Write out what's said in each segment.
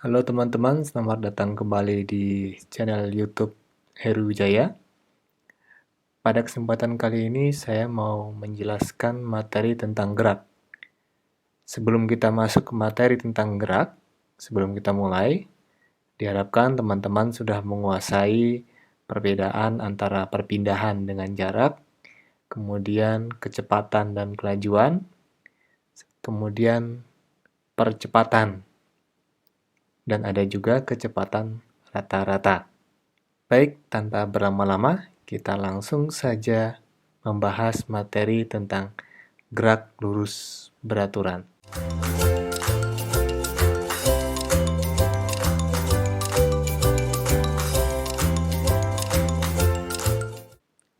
Halo teman-teman, selamat datang kembali di channel YouTube Heru Wijaya. Pada kesempatan kali ini saya mau menjelaskan materi tentang gerak. Sebelum kita masuk ke materi tentang gerak, sebelum kita mulai, diharapkan teman-teman sudah menguasai perbedaan antara perpindahan dengan jarak, kemudian kecepatan dan kelajuan, kemudian percepatan, dan ada juga kecepatan rata-rata. Baik, tanpa berlama-lama, kita langsung saja membahas materi tentang gerak lurus beraturan.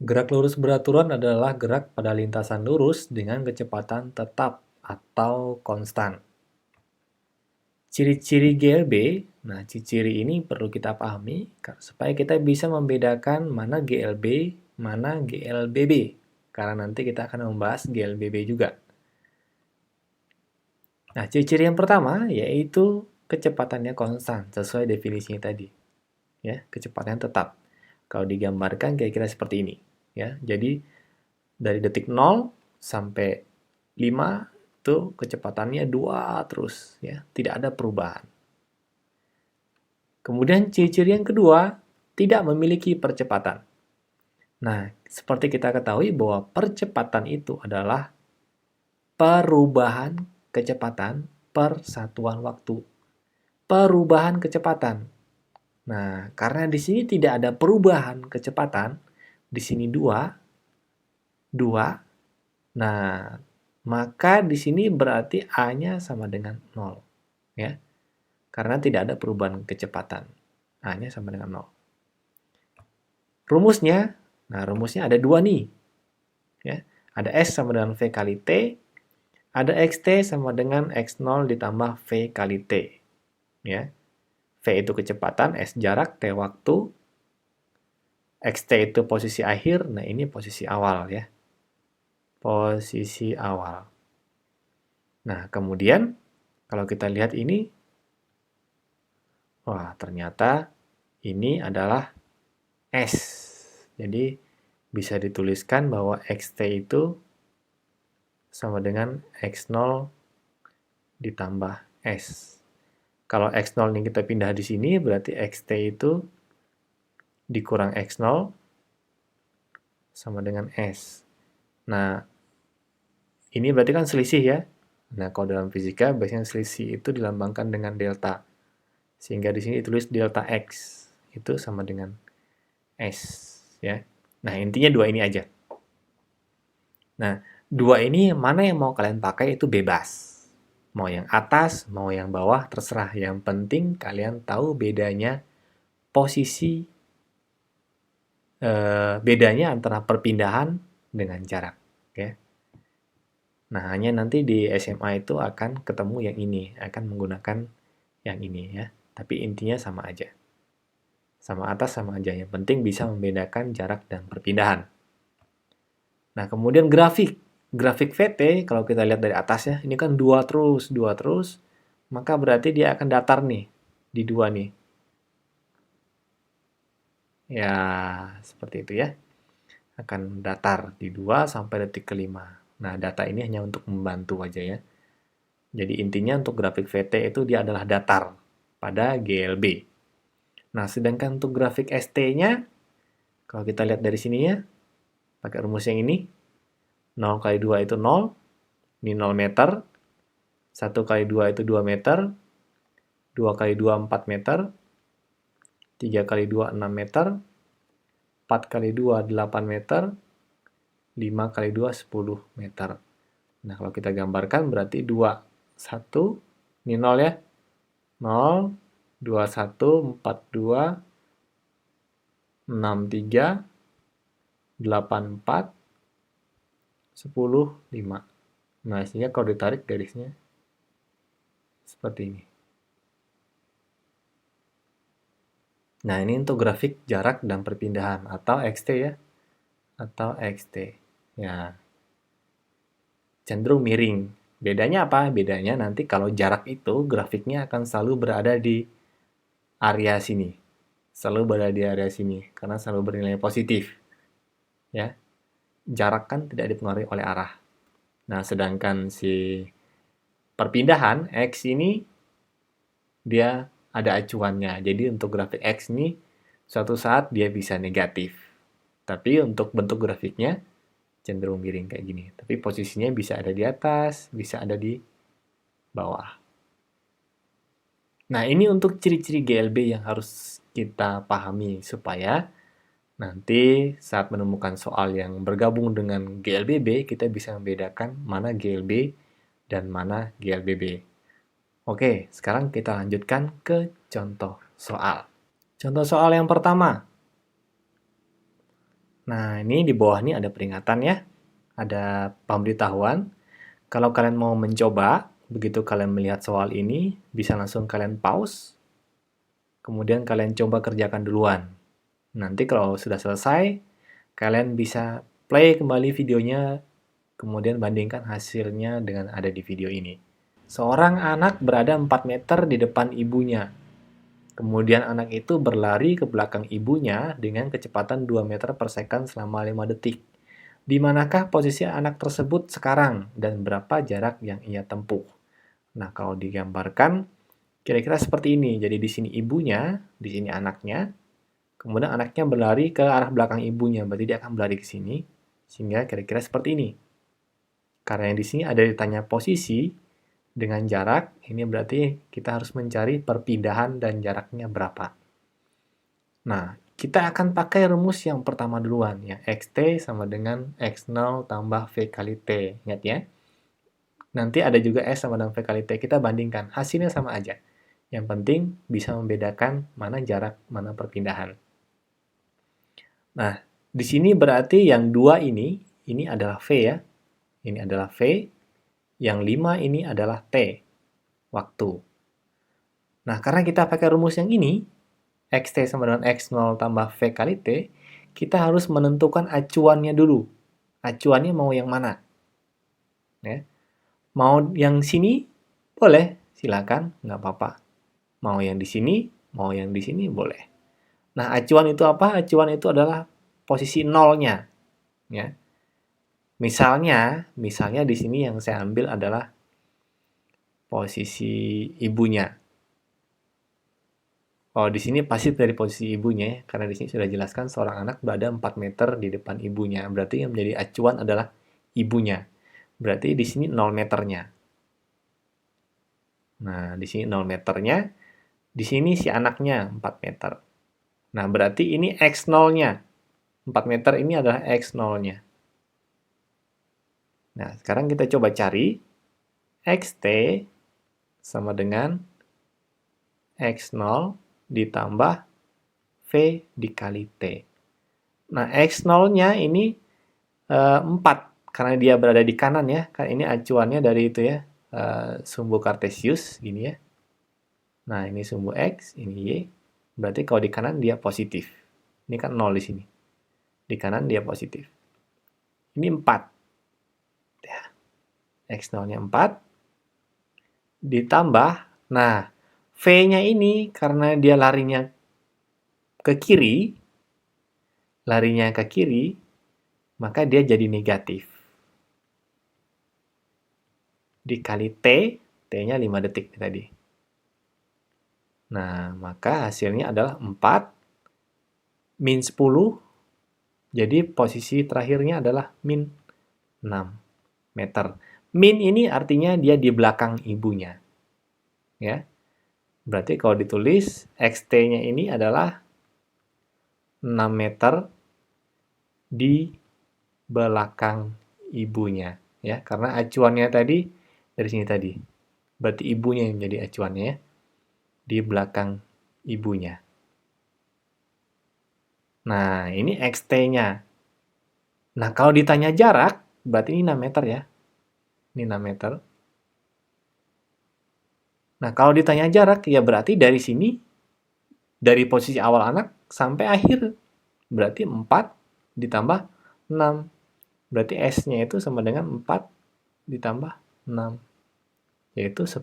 Gerak lurus beraturan adalah gerak pada lintasan lurus dengan kecepatan tetap atau konstan. Ciri-ciri GLB, nah ciri-ciri ini perlu kita pahami supaya kita bisa membedakan mana GLB, mana GLBB. Karena nanti kita akan membahas GLBB juga. Nah, ciri-ciri yang pertama yaitu kecepatannya konstan sesuai definisinya tadi. Ya, kecepatan tetap. Kalau digambarkan kira-kira seperti ini, ya. Jadi dari detik 0 sampai 5 itu kecepatannya 2 terus, ya. Tidak ada perubahan. Kemudian ciri-ciri yang kedua, tidak memiliki percepatan. Nah, seperti kita ketahui bahwa percepatan itu adalah perubahan kecepatan per satuan waktu. Perubahan kecepatan. Nah, karena di sini tidak ada perubahan kecepatan, di sini 2. Nah, maka di sini berarti A-nya sama dengan 0, ya. Karena tidak ada perubahan kecepatan. A-nya sama dengan 0. Rumusnya, nah rumusnya ada 2 nih. Ya. Ada S sama dengan V kali T, ada XT sama dengan X0 ditambah V kali T. Ya. V itu kecepatan, S jarak, T waktu, XT itu posisi akhir, nah ini posisi awal ya. Posisi awal. Nah, kemudian kalau kita lihat ini, wah ternyata ini adalah S. Jadi bisa dituliskan bahwa XT itu sama dengan X0 ditambah S. Kalau X0 ini kita pindah di sini, berarti XT itu dikurang X0 sama dengan S. Nah, ini berarti kan selisih ya. Nah, kalau dalam fisika, biasanya selisih itu dilambangkan dengan delta. Sehingga di sini ditulis delta X. Itu sama dengan S. Ya. Nah, intinya 2 ini aja. Nah, 2 ini mana yang mau kalian pakai itu bebas. Mau yang atas, mau yang bawah, terserah. Yang penting kalian tahu bedanya posisi, bedanya antara perpindahan dengan jarak. Ya. Nah, hanya nanti di SMA itu akan ketemu yang ini, akan menggunakan yang ini ya. Tapi intinya sama aja. Sama atas sama aja. Yang penting bisa membedakan jarak dan perpindahan. Nah, kemudian grafik. Grafik VT, kalau kita lihat dari atas ya, ini kan 2 terus, maka berarti dia akan datar nih, di 2 nih. Ya, seperti itu ya. Akan datar di 2 sampai detik ke-5. Nah, data ini hanya untuk membantu aja ya. Jadi intinya untuk grafik VT itu dia adalah datar pada GLB. Nah, sedangkan untuk grafik ST-nya, kalau kita lihat dari sini ya, pakai rumus yang ini, 0 kali 2 itu 0, ini 0 meter, 1 kali 2 itu 2 meter, 2 kali 2 4 meter, 3 kali 2 6 meter, 4 kali 2 8 meter, 5 kali 2 10 meter. Nah, kalau kita gambarkan berarti 2, 1, ini 0 ya, 0, 2, 1, 4, 2, 6, 3, 8, 4, 10, 5. Nah, sehingga kalau ditarik garisnya seperti ini. Nah, ini untuk grafik jarak dan perpindahan atau XT ya. Atau XT. Ya. Cenderung miring Bedanya apa? Bedanya nanti kalau jarak itu grafiknya akan selalu berada di area sini. Selalu berada di area sini karena selalu bernilai positif, ya. Jarak kan tidak dipengaruhi oleh arah. Nah, sedangkan si perpindahan X ini dia ada acuannya. Jadi untuk grafik X ini suatu saat dia bisa negatif. Tapi untuk bentuk grafiknya cenderung miring kayak gini. Tapi posisinya bisa ada di atas, bisa ada di bawah. Nah, ini untuk ciri-ciri GLB yang harus kita pahami supaya nanti saat menemukan soal yang bergabung dengan GLBB, kita bisa membedakan mana GLB dan mana GLBB. Oke, sekarang kita lanjutkan ke contoh soal. Contoh soal yang pertama. Nah, ini di bawah ini ada peringatan ya. Ada pemberitahuan. Kalau kalian mau mencoba, begitu kalian melihat soal ini, bisa langsung kalian pause. Kemudian kalian coba kerjakan duluan. Nanti kalau sudah selesai, kalian bisa play kembali videonya, kemudian bandingkan hasilnya dengan ada di video ini. Seorang anak berada 4 meter di depan ibunya. Kemudian anak itu berlari ke belakang ibunya dengan kecepatan 2 meter per second selama 5 detik. Di manakah posisi anak tersebut sekarang dan berapa jarak yang ia tempuh? Nah, kalau digambarkan kira-kira seperti ini. Jadi di sini ibunya, di sini anaknya. Kemudian anaknya berlari ke arah belakang ibunya, berarti dia akan berlari ke sini. Sehingga kira-kira seperti ini. Karena yang di sini ada ditanya posisi dengan jarak, ini berarti kita harus mencari perpindahan dan jaraknya berapa. Nah, kita akan pakai rumus yang pertama duluan, ya. XT sama dengan X0 tambah V kali T. Ingat ya? Nanti ada juga S sama dengan V kali T. Kita bandingkan. Hasilnya sama aja. Yang penting bisa membedakan mana jarak, mana perpindahan. Nah, di sini berarti yang 2 ini adalah V ya. Ini adalah V. Yang 5 ini adalah T, waktu. Nah, karena kita pakai rumus yang ini, XT sama dengan X0 tambah V kali T, kita harus menentukan acuannya dulu. Acuannya mau yang mana? Ya. Mau yang sini? Boleh, silakan, nggak apa-apa. Mau yang di sini, mau yang di sini, boleh. Nah, acuan itu apa? Acuan itu adalah posisi nolnya. Ya. Misalnya di sini yang saya ambil adalah posisi ibunya. Oh, di sini pasti dari posisi ibunya ya, karena di sini sudah jelaskan seorang anak berada 4 meter di depan ibunya. Berarti yang menjadi acuan adalah ibunya. Berarti di sini 0 meternya. Nah, di sini 0 meternya. Di sini si anaknya 4 meter. Nah, berarti ini X0-nya. 4 meter ini adalah X0-nya. Nah, sekarang kita coba cari XT sama dengan X0 ditambah V dikali T. Nah, X0-nya ini 4, karena dia berada di kanan ya. Kan ini acuannya dari itu ya, sumbu kartesius, gini ya. Nah, ini sumbu X, ini Y. Berarti kalau di kanan dia positif. Ini kan 0 di sini. Di kanan dia positif. Ini 4. Ya. X0-nya 4. Ditambah, nah, V-nya ini karena dia larinya ke kiri, maka dia jadi negatif. Dikali T, T-nya 5 detik tadi. Nah, maka hasilnya adalah 4 min 10, jadi posisi terakhirnya adalah min 6 meter. Min ini artinya dia di belakang ibunya. Ya. Berarti kalau ditulis, XT-nya ini adalah 6 meter di belakang ibunya. Ya, karena acuannya tadi dari sini tadi. Berarti ibunya yang jadi acuannya ya. Di belakang ibunya. Nah, ini XT-nya. Nah, kalau ditanya jarak, berarti ini 6 meter ya. Ini 6 meter. Nah, kalau ditanya jarak, ya berarti dari sini, dari posisi awal anak sampai akhir. Berarti 4 ditambah 6. Berarti S-nya itu sama dengan 4 ditambah 6. yaitu 10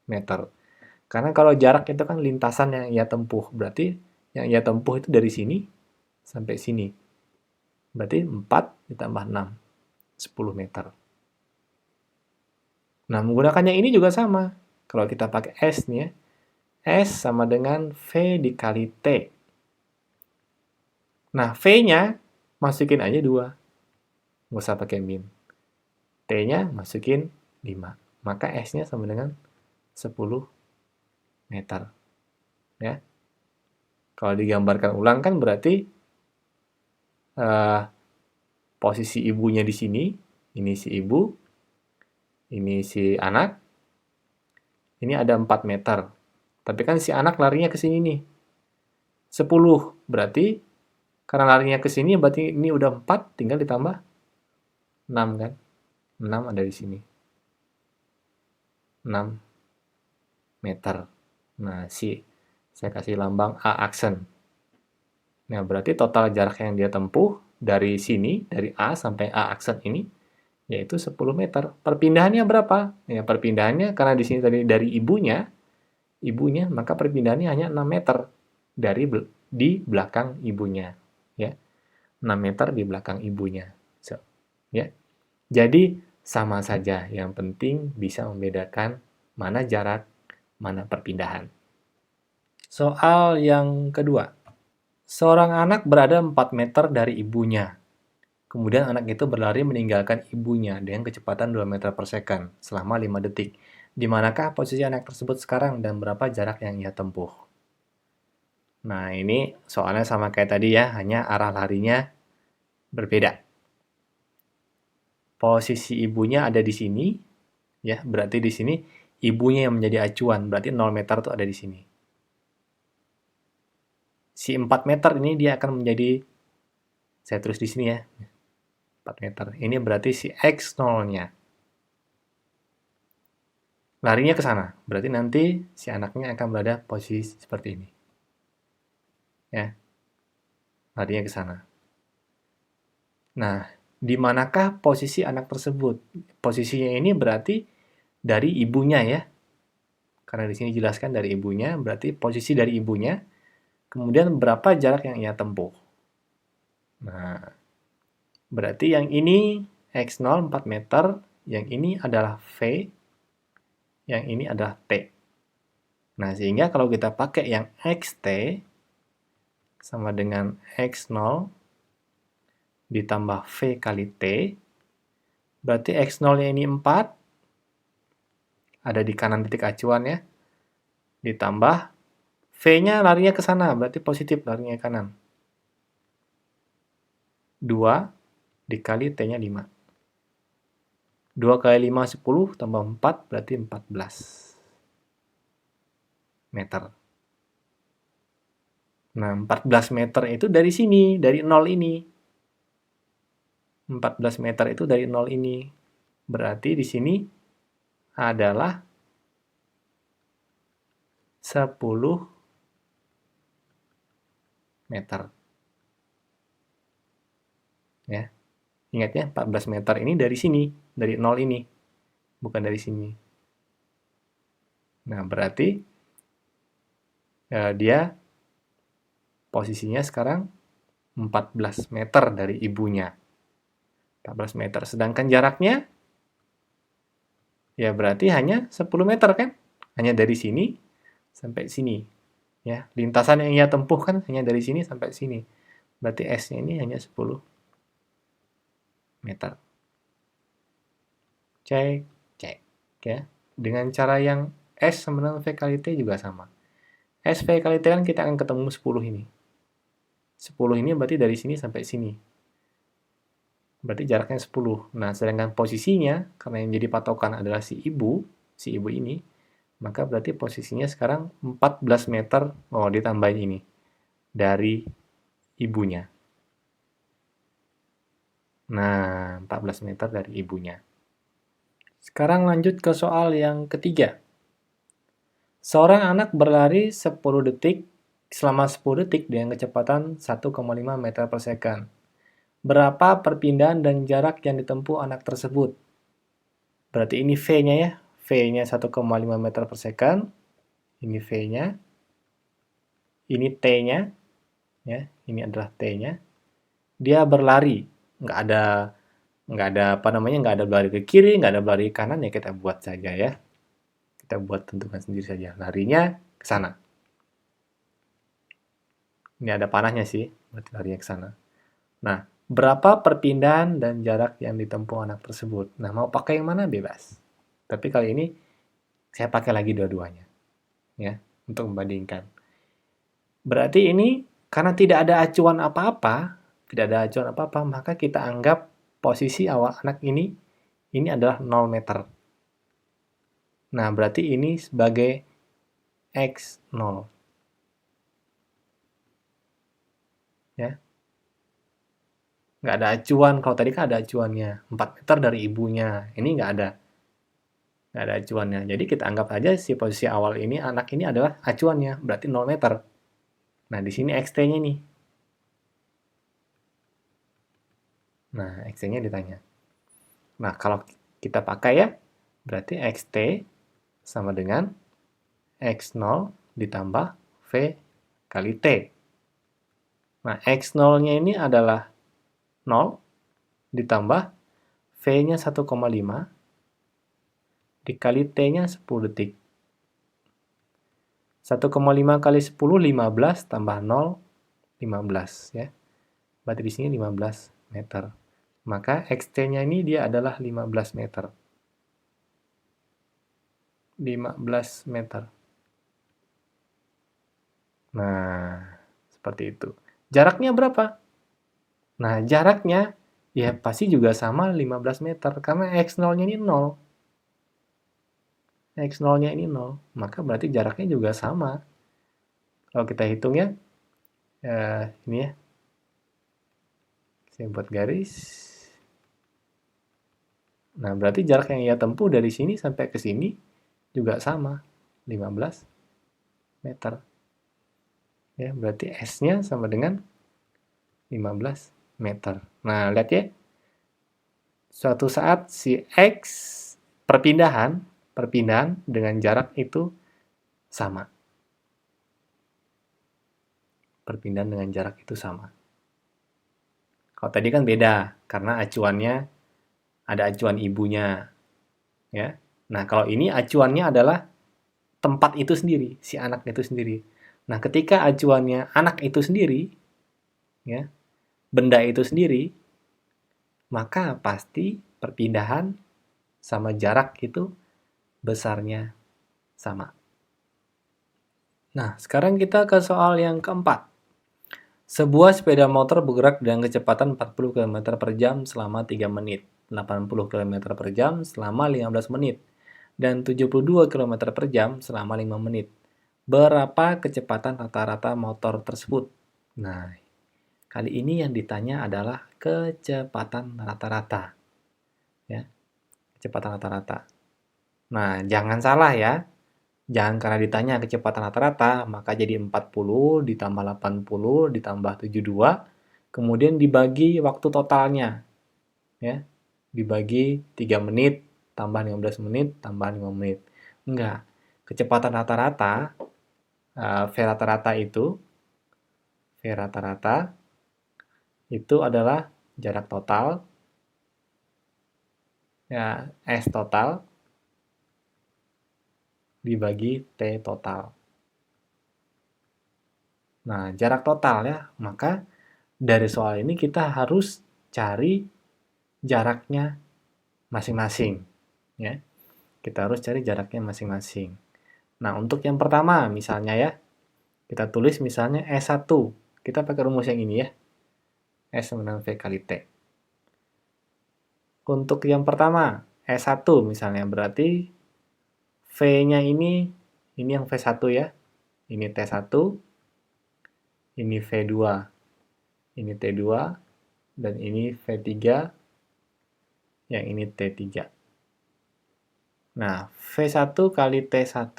meter. Karena kalau jarak itu kan lintasan yang ia tempuh, berarti yang ia tempuh itu dari sini sampai sini. Berarti 4 ditambah 6, 10 meter. Nah, menggunakannya ini juga sama. Kalau kita pakai S nih ya, S sama dengan V dikali T. Nah, V-nya masukin aja 2. Nggak usah pakai min. T-nya masukin 5. Maka S-nya sama dengan 10 meter. Ya. Kalau digambarkan ulang kan berarti posisi ibunya di sini, ini si ibu, ini si anak, ini ada 4 meter. Tapi kan si anak larinya ke sini nih. 10. Berarti karena larinya ke sini berarti ini udah 4, tinggal ditambah 6 kan. 6 ada di sini. 6 meter. Nah, saya kasih lambang A aksen. Nah, berarti total jarak yang dia tempuh dari sini, dari A sampai A aksen ini, yaitu 10 meter. Perpindahannya berapa? Ya, perpindahannya karena di sini tadi dari ibunya, maka perpindahannya hanya 6 meter di belakang ibunya. Ya, 6 meter di belakang ibunya. So, ya. Jadi, sama saja. Yang penting bisa membedakan mana jarak, mana perpindahan. Soal yang kedua. Seorang anak berada 4 meter dari ibunya. Kemudian anak itu berlari meninggalkan ibunya dengan kecepatan 2 meter per second selama 5 detik. Di manakah posisi anak tersebut sekarang dan berapa jarak yang ia tempuh? Nah, ini soalnya sama kayak tadi ya, hanya arah larinya berbeda. Posisi ibunya ada di sini, ya, berarti di sini ibunya yang menjadi acuan, berarti 0 meter itu ada di sini. Si 4 meter ini dia akan menjadi, saya tulis di sini ya, 4 meter. Ini berarti si X0-nya. Larinya ke sana. Berarti nanti si anaknya akan berada posisi seperti ini. Ya. Larinya ke sana. Nah, di manakah posisi anak tersebut? Posisinya ini berarti dari ibunya ya. Karena di sini dijelaskan dari ibunya, berarti posisi dari ibunya. Kemudian berapa jarak yang ia tempuh. Nah, berarti yang ini X0 4 meter, yang ini adalah V, yang ini adalah T. Nah, sehingga kalau kita pakai yang XT sama dengan X0 ditambah V kali T, berarti X0-nya ini 4, ada di kanan titik acuan ya, ditambah V-nya larinya ke sana, berarti positif larinya ke kanan. 2 dikali T-nya 5. 2 kali 5, 10, tambah 4, berarti 14 meter. Nah, 14 meter itu dari sini, dari 0 ini. 14 meter itu dari 0 ini. Berarti di sini adalah 10 meter. Ya. Ingat ya, 14 meter ini dari sini, dari 0 ini. Bukan dari sini. Nah, berarti dia posisinya sekarang 14 meter dari ibunya. 14 meter. Sedangkan jaraknya, ya berarti hanya 10 meter kan? Hanya dari sini sampai sini. Ya, lintasan yang ia tempuh kan hanya dari sini sampai sini. Berarti S-nya ini hanya 10 meter. Cek, cek. Ya. Dengan cara yang S sama dengan V kali T juga sama. S V kali T kan kita akan ketemu 10 ini. 10 ini berarti dari sini sampai sini. Berarti jaraknya 10. Nah, sedangkan posisinya, karena yang jadi patokan adalah si ibu ini, maka berarti posisinya sekarang 14 meter, ditambahin ini, dari ibunya. Nah, 14 meter dari ibunya. Sekarang lanjut ke soal yang ketiga. Seorang anak berlari 10 detik selama 10 detik dengan kecepatan 1,5 meter per second. Berapa perpindahan dan jarak yang ditempuh anak tersebut? Berarti ini V-nya ya. V V-nya 1,5 meter per second, ini V-nya, ini T-nya, ya, ini adalah T-nya. Dia berlari, nggak ada apa namanya, nggak ada berlari ke kiri, nggak ada berlari ke kanan, ya kita buat saja ya. Kita buat tentukan sendiri saja. Larinya ke sana. Ini ada panahnya sih, berarti larinya ke sana. Nah, berapa perpindahan dan jarak yang ditempuh anak tersebut? Nah, mau pakai yang mana bebas. Tapi kali ini saya pakai lagi dua-duanya, ya, untuk membandingkan. Berarti ini karena tidak ada acuan apa-apa, maka kita anggap posisi awal anak ini adalah 0 meter. Nah, berarti ini sebagai X0. Ya. Nggak ada acuan, kalau tadi kan ada acuannya, 4 meter dari ibunya. Ini nggak ada. Nggak ada acuannya. Jadi kita anggap aja si posisi awal ini, anak ini adalah acuannya, berarti 0 meter. Nah, di sini XT-nya nih. Nah, XT-nya ditanya. Nah, kalau kita pakai ya, berarti XT sama dengan X0 ditambah V kali T. Nah, X0-nya ini adalah 0 ditambah V-nya 1,5 dikali T-nya 10 detik. 1,5 kali 10, 15 tambah 0, 15 ya. Berarti di sini 15 meter. Maka XT-nya ini dia adalah 15 meter. 15 meter. Nah, seperti itu. Jaraknya berapa? Nah, jaraknya ya pasti juga sama 15 meter. Karena X0-nya ini 0. X0-nya ini 0. Maka berarti jaraknya juga sama. Kalau kita hitung ya, ini ya. Saya buat garis. Nah, berarti jarak yang ia tempuh dari sini sampai ke sini juga sama, 15 meter. Ya, berarti S-nya sama dengan 15 meter. Nah, lihat ya. Suatu saat si X perpindahan dengan jarak itu sama. Perpindahan dengan jarak itu sama. Kalau tadi kan beda, karena acuannya ada acuan ibunya. Ya. Nah, kalau ini acuannya adalah tempat itu sendiri, si anak itu sendiri. Nah, ketika acuannya anak itu sendiri, ya, benda itu sendiri, maka pasti perpindahan sama jarak itu besarnya sama. Nah, sekarang kita ke soal yang keempat. Sebuah sepeda motor bergerak dengan kecepatan 40 km per jam selama 3 menit, 80 km per jam selama 15 menit, dan 72 km per jam selama 5 menit. Berapa kecepatan rata-rata motor tersebut? Nah, kali ini yang ditanya adalah kecepatan rata-rata. Ya, kecepatan rata-rata. Nah, jangan salah ya. Jangan karena ditanya kecepatan rata-rata, maka jadi 40 ditambah 80 ditambah 72, kemudian dibagi waktu totalnya. Ya, dibagi 3 menit, tambah 15 menit, tambah 5 menit. Enggak. Kecepatan rata-rata, V rata-rata itu adalah jarak total, ya, S total, dibagi T total. Nah, jarak total ya, maka dari soal ini kita harus cari jaraknya masing-masing. Ya, kita harus cari jaraknya masing-masing. Nah, untuk yang pertama misalnya ya, kita tulis misalnya S1. Kita pakai rumus yang ini ya. S sama dengan V kali T. Untuk yang pertama, S1 misalnya, berarti V-nya ini yang V1 ya. Ini T1, ini V2, ini T2, dan ini V3, yang ini T3. Nah, V1 kali T1.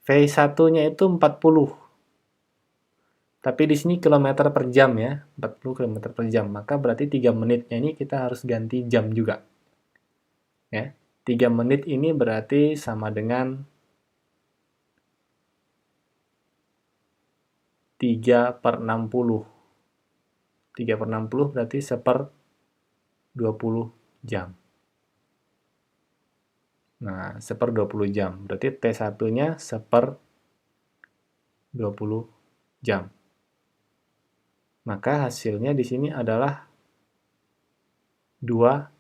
V1-nya itu 40. Tapi di sini kilometer per jam ya, 40 km per jam. Maka berarti 3 menitnya ini kita harus ganti jam juga. Ya. 3 menit ini berarti sama dengan 3/60. 3/60 berarti 1/20 jam. Nah, 1/20 jam. Berarti T1-nya 1/20 jam. Maka hasilnya di sini adalah 2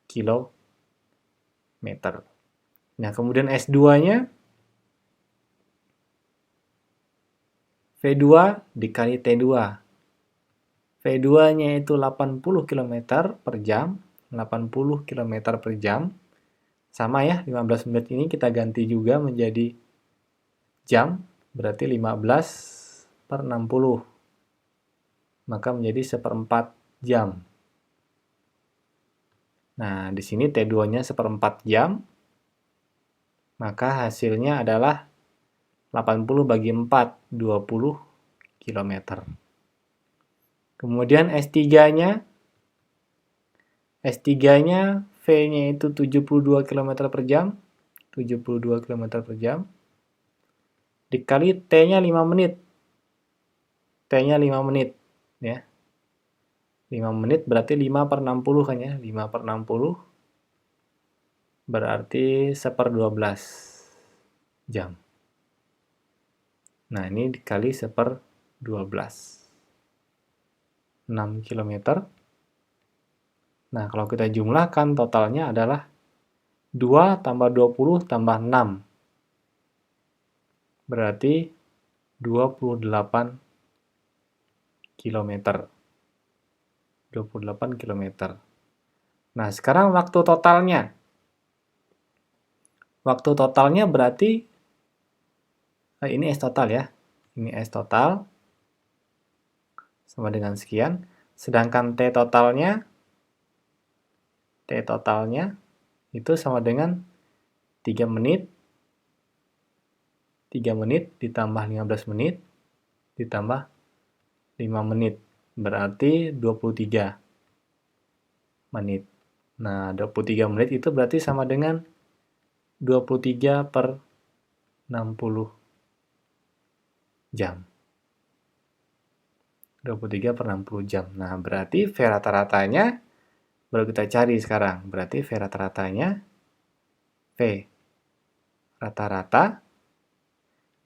kilometer. Nah, kemudian S2-nya V2 dikali T2. V2-nya itu 80 km per jam. 80 km per jam. Sama ya, 15 menit ini kita ganti juga menjadi jam. Berarti 15/60. Maka menjadi 1/4 jam. Nah, di sini T2-nya 1/4 jam. Maka hasilnya adalah 80 bagi 4, 20 km. Kemudian S3-nya V-nya itu 72 km per jam. 72 km per jam. Dikali T-nya 5 menit. T-nya 5 menit. Ya. 5 menit berarti 5/60 kan ya. 5/60 berarti 1/12 jam. Nah, ini dikali 1/12. 6 km. Nah, kalau kita jumlahkan totalnya adalah 2 tambah 20 tambah 6. Berarti 28 km. 28 km. Nah, sekarang waktu totalnya. Waktu totalnya berarti, ini S total ya. Ini S total. Sama dengan sekian. Sedangkan T totalnya itu sama dengan 3 menit. 3 menit ditambah 15 menit ditambah 5 menit. Berarti 23 menit. Nah, 23 menit itu berarti sama dengan 23/60 jam. 23/60 jam. Nah, berarti V rata-ratanya baru kita cari sekarang. Berarti V rata-ratanya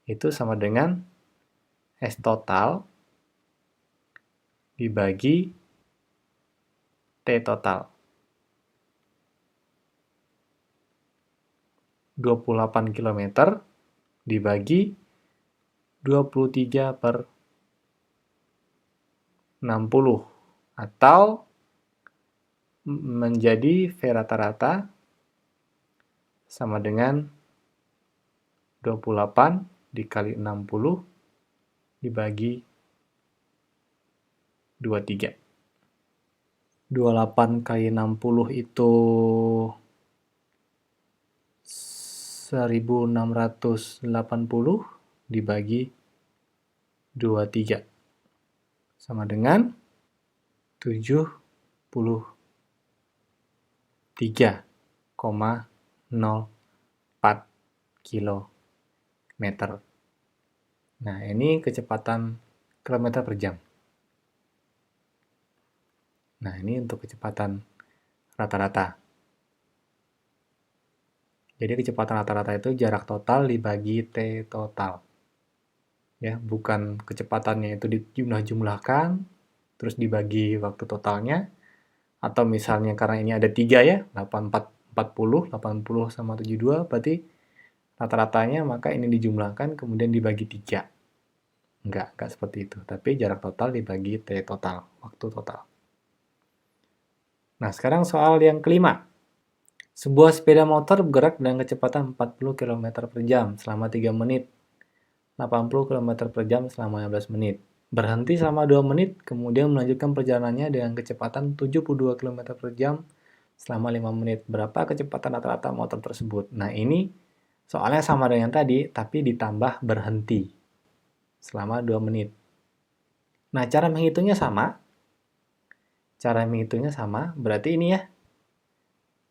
itu sama dengan S total dibagi T total. 28 km dibagi 23/60 atau menjadi V rata-rata sama dengan 28 dikali 60 dibagi 23. 28 kali 60 itu 1680 dibagi 23 sama dengan 73,04 km. Nah, ini kecepatan kilometer per jam. Nah, ini untuk kecepatan rata-rata. Jadi kecepatan rata-rata itu jarak total dibagi T total. Ya, bukan kecepatannya itu dijumlah-jumlahkan, terus dibagi waktu totalnya, atau misalnya karena ini ada 3 ya, 80 sama 72, berarti rata-ratanya maka ini dijumlahkan kemudian dibagi 3. Enggak seperti itu. Tapi jarak total dibagi T total, waktu total. Nah, sekarang soal yang kelima. Sebuah sepeda motor bergerak dengan kecepatan 40 km per jam selama 3 menit. 80 km per jam selama 15 menit. Berhenti selama 2 menit, kemudian melanjutkan perjalanannya dengan kecepatan 72 km per jam selama 5 menit. Berapa kecepatan rata-rata motor tersebut? Nah, ini soalnya sama dengan tadi, tapi ditambah berhenti selama 2 menit. Nah, cara menghitungnya sama. Berarti ini ya,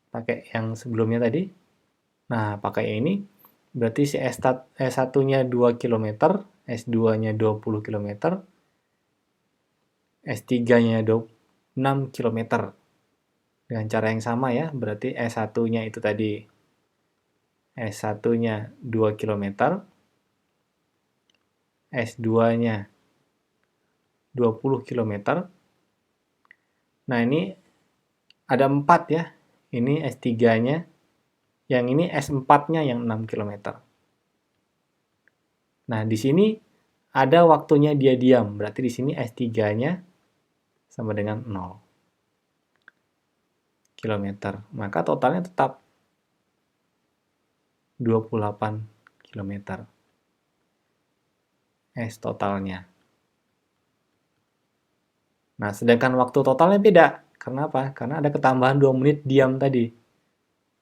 pakai yang sebelumnya tadi, Nah, pakai ini berarti si S1-nya 2 km, S2-nya 20 km, S3-nya 6 km. Dengan cara yang sama ya, berarti S1-nya itu tadi, S1-nya 2 km, S2-nya 20 km. Nah, ini ada 4 ya. Ini S3-nya, yang ini S4-nya yang 6 km. Nah, di sini ada waktunya dia diam, berarti di sini S3-nya sama dengan 0 km. Maka totalnya tetap 28 km. S totalnya. Nah, sedangkan waktu totalnya beda. Karena apa? Karena ada ketambahan 2 menit diam tadi.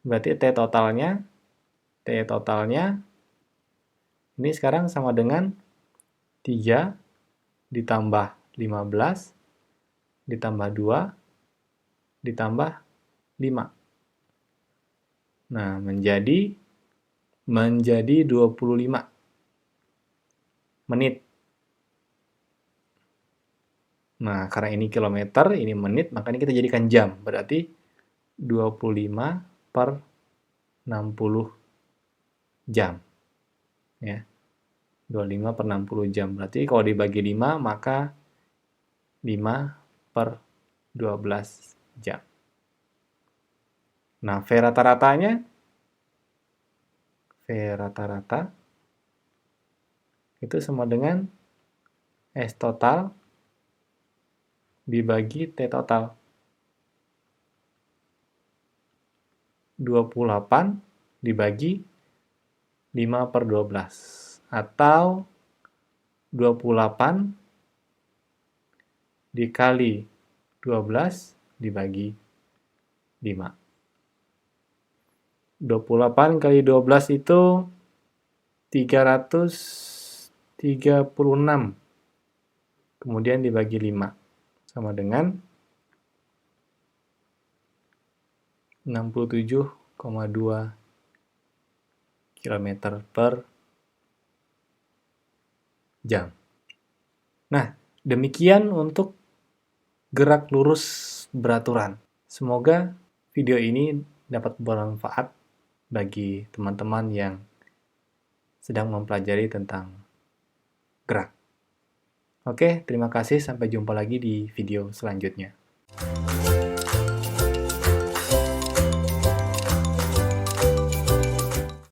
Berarti T totalnya ini sekarang sama dengan 3 ditambah 15 ditambah 2 ditambah 5. Nah, menjadi 25 menit. Nah, karena ini kilometer, ini menit, makanya kita jadikan jam. Berarti 25 per 60 jam. Ya. 25 per 60 jam. Berarti kalau dibagi 5, maka 5 per 12 jam. Nah, V rata-ratanya, V rata-rata itu sama dengan S total dibagi T total. 28 dibagi 5 per 12. Atau 28 dikali 12 dibagi 5. 28 kali 12 itu 336. Kemudian dibagi 5. Sama dengan 67,2 km per jam. Nah, demikian untuk gerak lurus beraturan. Semoga video ini dapat bermanfaat bagi teman-teman yang sedang mempelajari tentang gerak. Oke, terima kasih. Sampai jumpa lagi di video selanjutnya.